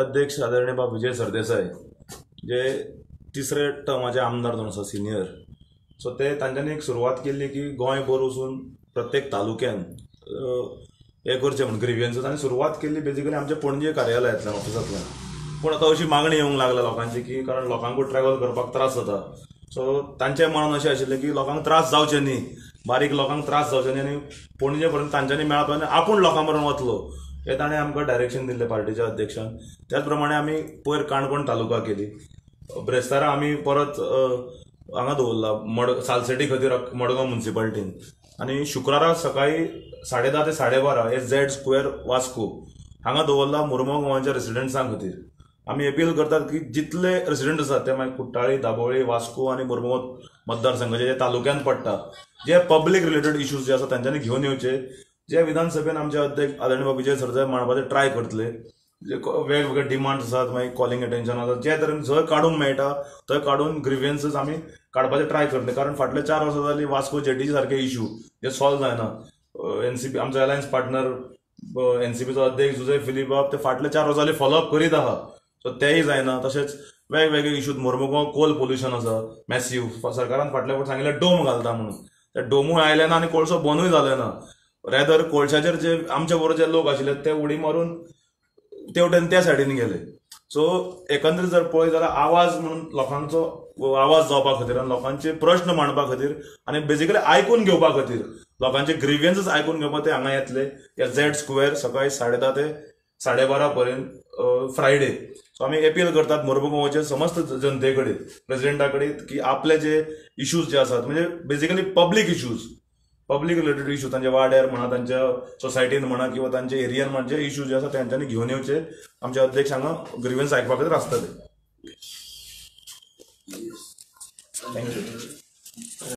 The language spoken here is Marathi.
अध्यक्ष आदरणीय बाब विजय सरदेसाई जे तिसरे टर्माचे आमदार जावन आसा सिनियर, सो ते तांच्यांनी एक सुरवात केल्ली की गोंयभर वचून प्रत्येक तालुक्यान हे करचें म्हणून ग्रिव्हियन्सेस आनी सुरवात केल्ली बेजिकली आमच्या पणजे कार्यालयांतल्यान ऑफिसांतल्यान. पूण आतां अशी मागणी येवंक लागल्या लोकांची की कारण लोकांकूय ट्रॅव्हल करपाक त्रास जाता, सो तांचें मनान अशें आशिल्लें की लोकांक त्रास जावचे न्ही, बारीक लोकांक त्रास जावचे न्ही आनी पणजे पर्यंत तांच्यांनी मेळप आनी आपूण लोकां पर्यंत वतलो हे ताणें आमकां डायरेक्शन दिल्लें पार्टीच्या अध्यक्षान. त्याच प्रमाणे आमी पयर काणकोण तालुका केली, ब्रेस्तारा आमी परत हांगा दवरला सालसेटी खातीर मडगांव म्युनिसिपालिटीन, आनी शुक्रारा सकाळी 10:30 ते 12:30 हे झेड स्क्वेअर वास्को हांगा दवरला मुरमगांव गोवांच्या रेसिडेंट्सां खातीर. आमी अपील करतात की जितले रेसिडेंट आसात ते मागीर कुट्टाळी, दाबोळी, वास्को आनी मुरमगांव मतदारसंघाचे जे तालुक्यान पडटा जे पब्लीक रिलेटेड इश्यूज जे आसा तांच्यांनी घेवन येवचे, जे विधानसभेन आमचे अध्यक्ष आदरणीय विजय सरदेसाई मांडपाचे ट्राय करतले. जे वेगवेगळे डिमांड्स आसात, मागीर कॉलिंग अटेन्शन आसात, जे तरेन जंय काडूंक मेळटा थंय काडून ग्रिव्हियन्सेस आमी काडपाचे ट्राय करतले. कारण फाटले 4 वर्सां जालीं वास्को जेटीचे सारखे इश्यू जे सॉल्व जायना. एनसीपी आमचो अलायन्स पार्टनर एनसीपीचो अध्यक्ष जुझे फिलिप बाब ते फाटले 4 वर्सां जालीं फॉलोअप करीत आहा, सो तेय जायना. तशेंच वेगवेगळे इश्यूज मुरमुगांव कोल पोल्युशन आसा मॅसिव्ह, सरकारान फाटल्या फावट सांगिल्लें डोम घालता म्हणून, ते डोमूय आयले ना आनी कोळसो बंदूय जाले ना. रेदर कोळशाचेर जे आमचे बरोबर जे लोक आशिल्ले ते उडी मारून तेवटेन त्या सायडीन गेले. सो एकंदरीत जर पळय जाल्यार आवाज म्हणून लोकांचो आवाज जावपा खातीर आनी लोकांचे प्रश्न मांडपा खातीर आनी बेजिकली आयकून घेवपा खातीर, लोकांचे ग्रिव्हियन्सेस आयकून घेवपा ते हांगा येतले या झेड स्क्वेअर सकाळी 10:30 ते 12:30 पर्यंत फ्रायडे. सो आमी अपील करतात मुरमुगांवचे समस्त जनते कडेन, प्रेसिडेंटा कडेन की आपले जे इश्यूज जे आसात म्हणजे basically public issues, public related issue तांचे वाड्यार म्हणा, तांच्या सोसायटीन म्हणा किंवा तांच्या एरियान म्हणा जे इश्यू जे आसा तांच्यांनी घेवन येवचे. आमचे अध्यक्ष हांगा ग्रिव्हियन्स आयकपा खातीर आसतले. थँक्यू.